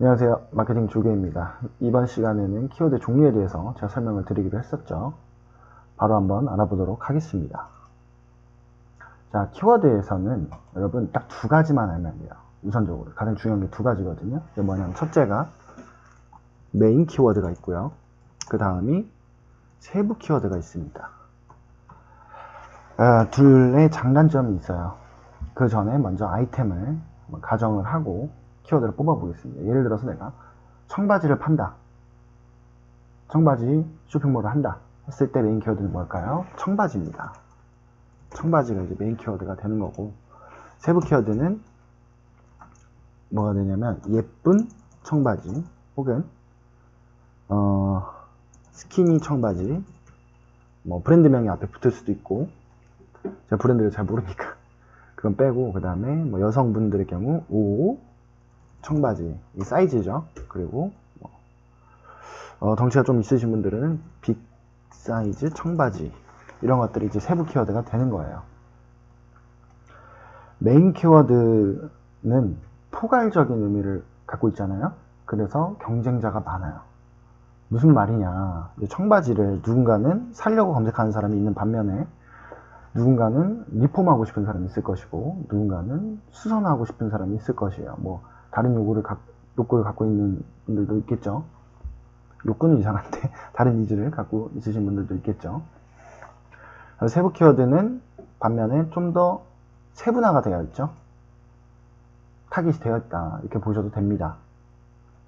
안녕하세요. 마케팅 조개입니다. 이번 시간에는 키워드 종류에 대해서 제가 설명을 드리기로 했었죠. 바로 한번 알아보도록 하겠습니다. 자, 키워드에서는 여러분 딱 두 가지만 알면 돼요. 우선적으로 가장 중요한 게 두 가지거든요. 그게 뭐냐면 첫째가 메인 키워드가 있고요. 그 다음이 세부 키워드가 있습니다. 둘의 장단점이 있어요. 그 전에 먼저 아이템을 가정을 하고 키워드를 뽑아 보겠습니다. 예를 들어서 내가 청바지를 판다, 청바지 쇼핑몰을 한다 했을 때 메인 키워드는 뭘까요? 청바지입니다. 청바지가 이제 메인 키워드가 되는 거고, 세부 키워드는 뭐가 되냐면 예쁜 청바지 혹은 스키니 청바지, 뭐 브랜드명이 앞에 붙을 수도 있고, 제가 브랜드를 잘 모르니까 그건 빼고, 그 다음에 뭐 여성분들의 경우 O 청바지, 이 사이즈죠. 그리고 덩치가 좀 있으신 분들은 빅 사이즈 청바지, 이런 것들이 이제 세부 키워드가 되는 거예요. 메인 키워드는 포괄적인 의미를 갖고 있잖아요. 그래서 경쟁자가 많아요. 무슨 말이냐, 청바지를 누군가는 사려고 검색하는 사람이 있는 반면에 누군가는 리폼하고 싶은 사람이 있을 것이고, 누군가는 수선하고 싶은 사람이 있을 것이에요. 뭐 다른 욕구를 갖고 있는 분들도 있겠죠. 욕구는 이상한데 다른 니즈를 갖고 있으신 분들도 있겠죠. 세부 키워드는 반면에 좀 더 세분화가 되어 있죠. 타깃이 되어 있다, 이렇게 보셔도 됩니다.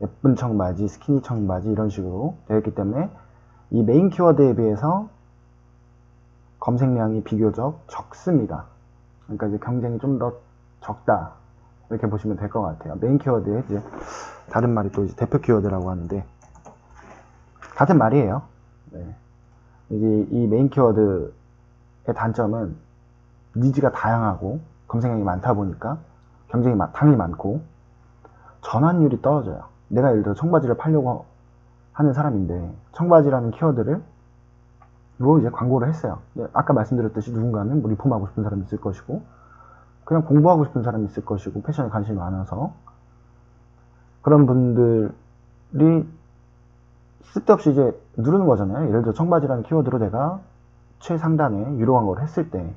예쁜 청바지, 스키니 청바지, 이런 식으로 되어 있기 때문에 이 메인 키워드에 비해서 검색량이 비교적 적습니다. 그러니까 이제 경쟁이 좀 더 적다, 이렇게 보시면 될 것 같아요. 메인 키워드에 이제 다른 말이 또 이제 대표 키워드라고 하는데, 같은 말이에요. 네. 이제 이 메인 키워드의 단점은 니즈가 다양하고 검색량이 많다 보니까 경쟁이 당연히 많고 전환율이 떨어져요. 내가 예를 들어 청바지를 팔려고 하는 사람인데 청바지라는 키워드를 이제 광고를 했어요. 아까 말씀드렸듯이 누군가는 뭐 리폼하고 싶은 사람이 있을 것이고, 그냥 공부하고 싶은 사람이 있을 것이고, 패션에 관심이 많아서 그런 분들이 쓸데없이 이제 누르는 거잖아요. 예를 들어 청바지라는 키워드로 내가 최상단에 유료 광고를 했을 때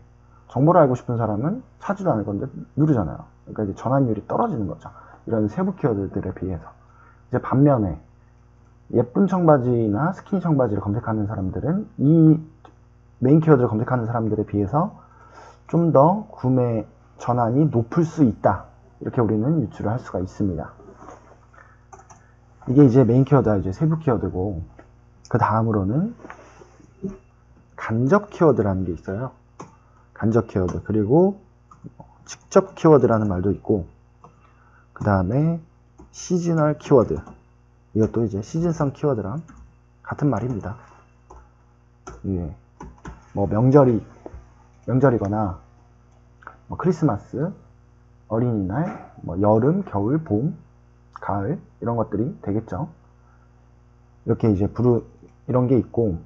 정보를 알고 싶은 사람은 사지도 않을 건데 누르잖아요. 그러니까 이제 전환율이 떨어지는 거죠. 이런 세부 키워드들에 비해서. 이제 반면에 예쁜 청바지나 스키니 청바지를 검색하는 사람들은 이 메인 키워드를 검색하는 사람들에 비해서 좀 더 구매 전환이 높을 수 있다, 이렇게 우리는 유추를 할 수가 있습니다. 이게 이제 메인 키워드가 이제 세부 키워드고, 그 다음으로는 간접 키워드라는 게 있어요. 간접 키워드, 그리고 직접 키워드라는 말도 있고, 그 다음에 시즈널 키워드, 이것도 이제 시즌성 키워드랑 같은 말입니다. 예. 뭐 명절이거나 뭐 크리스마스, 어린이날, 뭐 여름, 겨울, 봄, 가을, 이런 것들이 되겠죠. 이렇게 이제 이런 게 있고,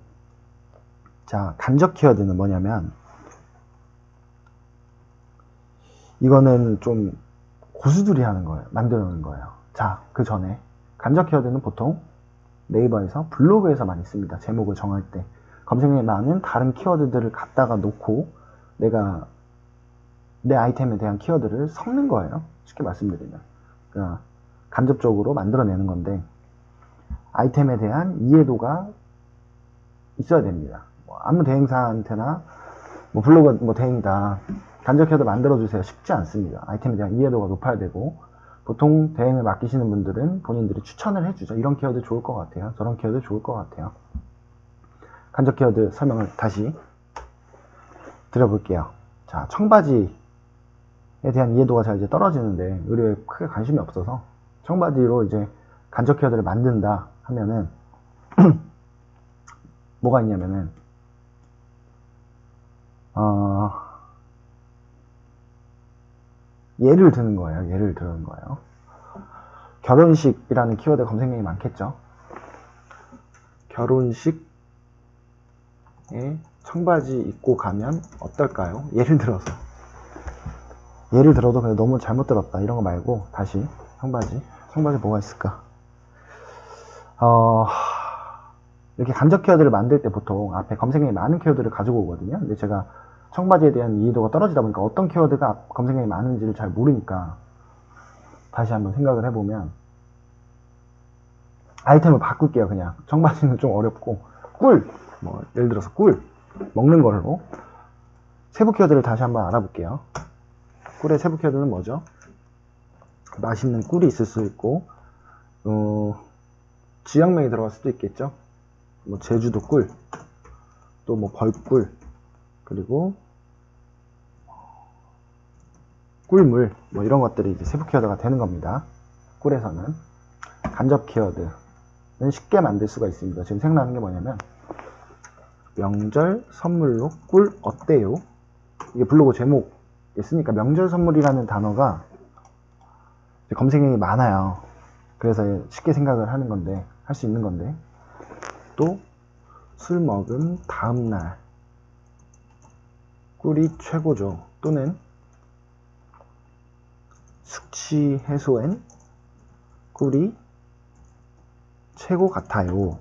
자, 간접 키워드는 뭐냐면, 이거는 좀 고수들이 하는 거예요. 만들어 놓은 거예요. 자, 그 전에 간접 키워드는 보통 네이버에서, 블로그에서 많이 씁니다. 제목을 정할 때 검색량이 많은 다른 키워드들을 갖다가 놓고 내가 내 아이템에 대한 키워드를 섞는 거예요. 쉽게 말씀드리면. 그러니까 간접적으로 만들어내는 건데, 아이템에 대한 이해도가 있어야 됩니다. 뭐 아무 대행사한테나 뭐 블로그 뭐 대행이다, 간접 키워드 만들어주세요, 쉽지 않습니다. 아이템에 대한 이해도가 높아야 되고, 보통 대행을 맡기시는 분들은 본인들이 추천을 해주죠. 이런 키워드 좋을 것 같아요, 저런 키워드 좋을 것 같아요. 간접 키워드 설명을 다시 드려볼게요. 자, 청바지에 대한 이해도가 잘 이제 떨어지는데 의료에 크게 관심이 없어서 청바지로 이제 간접 키워드를 만든다 하면은 뭐가 있냐면은 예를 드는 거예요. 결혼식이라는 키워드 검색량이 많겠죠. 결혼식에 청바지 입고 가면 어떨까요? 예를 들어도 그냥 너무 잘못 들었다, 이런 거 말고 다시 청바지 청바지에 뭐가 있을까? 이렇게 간접 키워드를 만들 때 보통 앞에 검색량이 많은 키워드를 가지고 오거든요. 근데 제가 청바지에 대한 이해도가 떨어지다 보니까 어떤 키워드가 검색량이 많은지를 잘 모르니까 다시 한번 생각을 해보면 아이템을 바꿀게요. 그냥 청바지는 좀 어렵고 꿀! 뭐 예를 들어서 꿀! 먹는 걸로 세부 키워드를 다시 한번 알아볼게요. 꿀의 세부 키워드는 뭐죠? 맛있는 꿀이 있을 수 있고 지역명이 들어갈 수도 있겠죠. 뭐 제주도 꿀, 또 뭐 벌꿀, 그리고 꿀물, 뭐 이런 것들이 이제 세부 키워드가 되는 겁니다. 꿀에서는 간접 키워드는 쉽게 만들 수가 있습니다. 지금 생각나는 게 뭐냐면 명절 선물로 꿀 어때요? 이게 블로그 제목에 쓰니까 명절 선물이라는 단어가 검색량이 많아요. 그래서 쉽게 생각을 하는 건데, 할 수 있는 건데, 또 술 먹은 다음날 꿀이 최고죠. 또는 숙취 해소엔 꿀이 최고 같아요.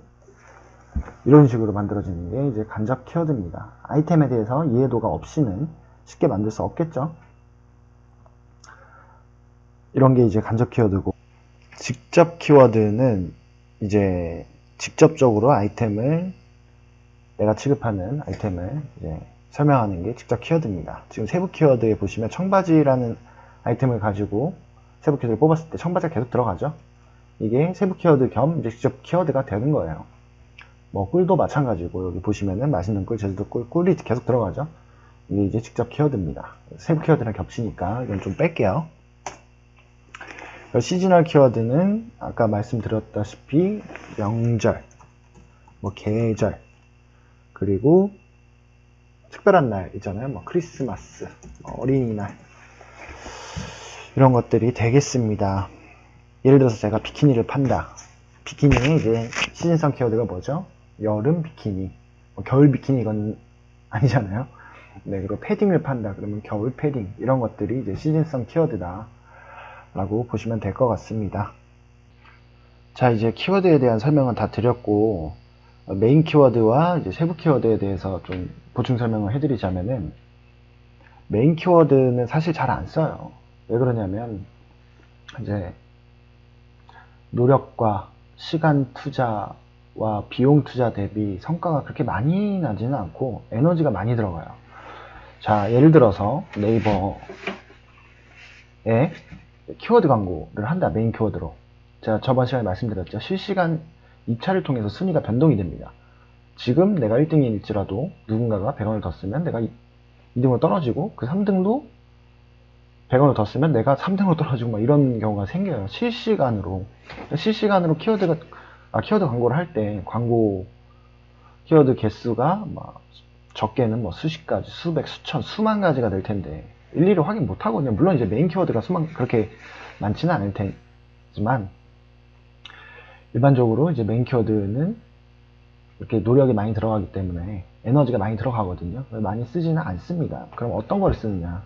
이런 식으로 만들어지는 게 이제 간접 키워드입니다. 아이템에 대해서 이해도가 없이는 쉽게 만들 수 없겠죠. 이런 게 이제 간접 키워드고, 직접 키워드는 이제 직접적으로 아이템을, 내가 취급하는 아이템을 이제 설명하는 게 직접 키워드입니다. 지금 세부 키워드에 보시면 청바지라는 아이템을 가지고 세부 키워드를 뽑았을 때 청바지가 계속 들어가죠. 이게 세부 키워드 겸 이제 직접 키워드가 되는 거예요. 뭐 꿀도 마찬가지고, 여기 보시면은 맛있는 꿀, 제주도 꿀, 꿀이 계속 들어가죠. 이게 이제 직접 키워드입니다. 세부 키워드랑 겹치니까 이건 좀 뺄게요. 시즈널 키워드는 아까 말씀드렸다시피 명절, 뭐 계절, 그리고 특별한 날 있잖아요. 뭐 크리스마스, 어린이날, 이런 것들이 되겠습니다. 예를 들어서 제가 비키니를 판다. 비키니의 이제 시즌성 키워드가 뭐죠? 여름 비키니, 뭐 겨울 비키니 이건 아니잖아요. 네, 그리고 패딩을 판다. 그러면 겨울 패딩, 이런 것들이 이제 시즌성 키워드다 라고 보시면 될 것 같습니다. 자, 이제 키워드에 대한 설명은 다 드렸고, 메인 키워드와 이제 세부 키워드에 대해서 좀 보충 설명을 해드리자면은, 메인 키워드는 사실 잘 안 써요. 왜 그러냐면 이제 노력과 시간 투자와 비용 투자 대비 성과가 그렇게 많이 나지는 않고 에너지가 많이 들어가요. 자, 예를 들어서 네이버에 키워드 광고를 한다. 메인 키워드로. 제가 저번 시간에 말씀드렸죠. 실시간 입찰을 통해서 순위가 변동이 됩니다. 지금 내가 1등일지라도 누군가가 100원을 더 쓰면 내가 2등으로 떨어지고, 그 3등도 100원을 더 쓰면 내가 3등으로 떨어지고, 막 이런 경우가 생겨요. 실시간으로 키워드 광고를 할 때 광고 키워드 개수가 막 적게는 뭐 수십 가지, 수백, 수천, 수만 가지가 될 텐데 일일이 확인 못 하거든요. 물론 이제 메인 키워드가 그렇게 많지는 않을 테지만, 일반적으로 이제 메인 키워드는 이렇게 노력이 많이 들어가기 때문에 에너지가 많이 들어가거든요. 많이 쓰지는 않습니다. 그럼 어떤 걸 쓰느냐?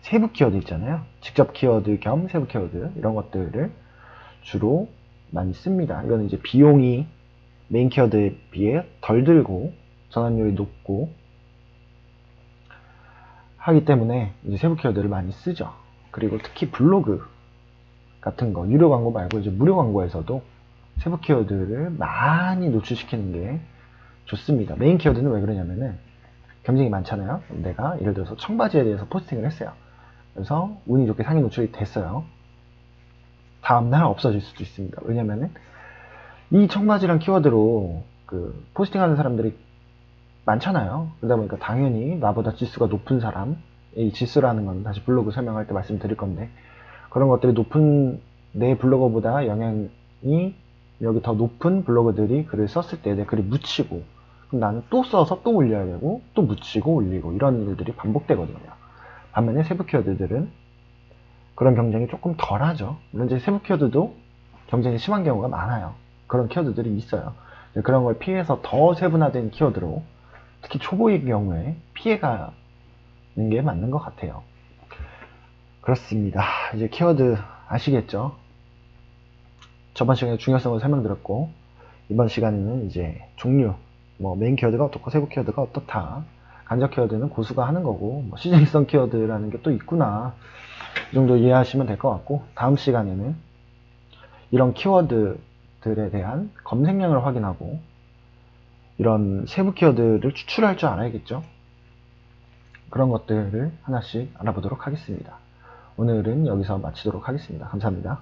세부 키워드 있잖아요. 직접 키워드 겸 세부 키워드, 이런 것들을 주로 많이 씁니다. 이거는 이제 비용이 메인 키워드에 비해 덜 들고 전환율이 높고 하기 때문에 이제 세부 키워드를 많이 쓰죠. 그리고 특히 블로그 같은 거, 유료 광고 말고 이제 무료 광고에서도 세부 키워드를 많이 노출시키는 게 좋습니다. 메인 키워드는 왜 그러냐면은 경쟁이 많잖아요. 내가 예를 들어서 청바지에 대해서 포스팅을 했어요. 그래서 운이 좋게 상위 노출이 됐어요. 다음날 없어질 수도 있습니다. 왜냐면은 이 청바지란 키워드로 그 포스팅하는 사람들이 많잖아요. 그러다 보니까 당연히 나보다 지수가 높은 사람, 이 지수라는 건 다시 블로그 설명할 때 말씀드릴 건데, 그런 것들이 높은 내 블로거보다 영향이 여기 더 높은 블로거들이 글을 썼을 때 내 글이 묻히고, 그럼 나는 또 써서 또 올려야 되고 또 묻히고 올리고, 이런 일들이 반복되거든요. 반면에 세부 키워드들은 그런 경쟁이 조금 덜하죠. 물론 이제 세부 키워드도 경쟁이 심한 경우가 많아요. 그런 키워드들이 있어요. 그런 걸 피해서 더 세분화된 키워드로, 특히 초보의 경우에 피해가는 게 맞는 것 같아요. 그렇습니다. 이제 키워드 아시겠죠? 저번 시간에 중요성을 설명드렸고, 이번 시간에는 이제 종류, 뭐 메인 키워드가 어떻고 세부 키워드가 어떻다, 간접 키워드는 고수가 하는 거고, 뭐 시즌성 키워드라는 게 또 있구나, 이 정도 이해하시면 될 것 같고, 다음 시간에는 이런 키워드들에 대한 검색량을 확인하고 이런 세부 키워드를 추출할 줄 알아야겠죠. 그런 것들을 하나씩 알아보도록 하겠습니다. 오늘은 여기서 마치도록 하겠습니다. 감사합니다.